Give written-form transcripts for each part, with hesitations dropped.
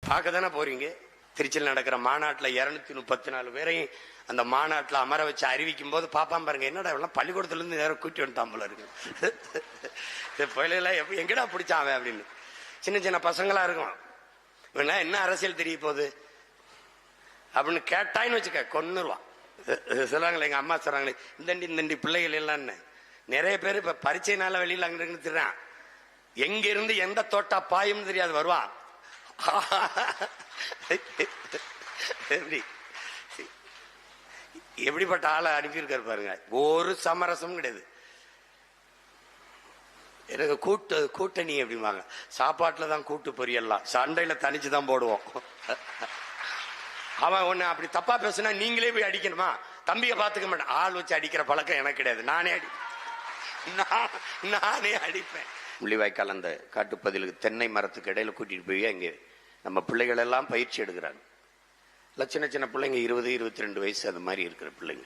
பார்க்க தானே போறீங்க. திருச்சியில் நடக்கிற மாநாட்டில் 234 பேரையும் அந்த மாநாட்டில் அமர வச்சு அறிவிக்கும் போது பாப்பான் பாருங்க, என்னடா எல்லாம் பள்ளிக்கூடத்துல இருந்து நேரம் கூட்டி வந்துட்டான் போல இருக்கு. புயலாம் எங்கடா பிடிச்சான் அப்படின்னு. சின்ன சின்ன பசங்களா இருக்கும், இவனா என்ன அரசியல் தெரிய போகுது அப்படின்னு கேட்டாயின்னு வச்சுக்க கொன்னுருவான். சொல்லுவாங்களே எங்க அம்மா சொல்றாங்களே, இந்தண்டி பிள்ளைகள் எல்லாம் நிறைய பேர் இப்ப பரீட்சைனால வெளியில அங்க இருந்து திடுறான். எங்க இருந்து எந்த தோட்டா பாயும் தெரியாது வருவான். எப்படி எப்படிப்பட்ட ஆளை அனுப்பியிருக்காரு பாருங்க. ஒரு சமரசமும் கிடையாது. எனக்கு கூட்டணி அப்படிம்பாங்க. சாப்பாட்டுல தான் கூட்டு பொரியல்லாம், சண்டையில தனிச்சுதான் போடுவோம். அவன் ஒண்ணு அப்படி தப்பா பேசுனா நீங்களே போய் அடிக்கணுமா? தம்பியை பாத்துக்க மாட்டேன். ஆள் வச்சு அடிக்கிற பழக்கம் எனக்கு கிடையாது. நானே அடிப்பேன். முள்ளிவாய்க்கால் அந்த காட்டுப்பதிலுக்கு தென்னை மரத்துக்கு இடையில கூட்டிட்டு போய் அங்கே நம்ம பிள்ளைகள் எல்லாம் பயிற்சி எடுக்கிறாங்க. சின்ன சின்ன பிள்ளைங்க 20-22 வயசு அது மாதிரி இருக்கிற பிள்ளைங்க.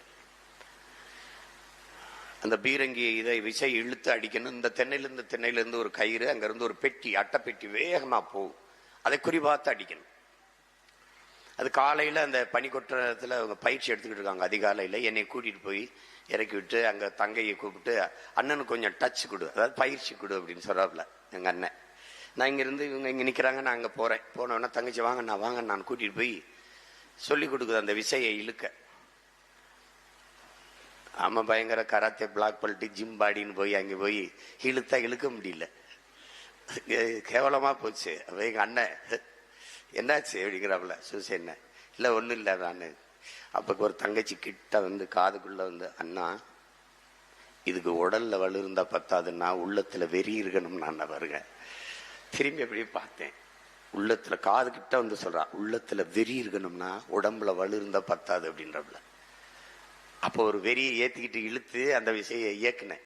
அந்த பீரங்கி இதை விசை இழுத்து அடிக்கணும். இந்த தென்னையிலிருந்து ஒரு கயிறு, அங்கிருந்து ஒரு பெட்டி, அட்டை பெட்டி வேகமா போகும். அதை குறிபார்த்து அடிக்கணும். அது காலையில அந்த பனிக்கொட்டத்தில் அவங்க பயிற்சி எடுத்துக்கிட்டு இருக்காங்க. அதிகாலையில என்னை கூட்டிட்டு போய் இறக்கி விட்டு அங்க தங்கையை கூப்பிட்டு, அண்ணனுக்கு கொஞ்சம் டச் கொடு, அதாவது பயிற்சி கொடு அப்படின்னு சொல்றாப்புல எங்க அண்ணன். நான் இங்கிருந்து இவங்க இங்க நிக்கிறாங்க, நான் அங்க போறேன். போனோன்னா தங்கச்சி வாங்க நான் கூட்டிட்டு போய் சொல்லி கொடுக்குது அந்த விசையை இழுக்க. ஆமா, பயங்கர கராத்தே பிளாக் பல்ட்டி ஜிம் பாடின்னு போய் அங்கே போய் இழுக்க முடியல. கேவலமா போச்சு. அப்ப எங்க அண்ணன் என்னாச்சு அப்படிங்கிறாப்புல. சூசை என்ன இல்லை ஒன்றும் இல்லை. நான் அப்போ ஒரு தங்கச்சி கிட்ட வந்து காதுக்குள்ள வந்து, அண்ணா இதுக்கு உடல்ல வலு இருந்தா பத்தாதுன்னா உள்ளத்துல வெறி இருக்கணும். நான் வருங்க திரும்பி அப்படியே பார்த்தேன். உள்ளத்துல காது கிட்ட வந்து சொல்றா, உள்ளத்துல வெறி இருக்கணும்னா உடம்புல வலு இருந்தா பத்தாது அப்படின்றப்பல. அப்போ ஒரு வெறியை ஏத்திக்கிட்டு இழுத்து அந்த விசையை இயக்குனேன்.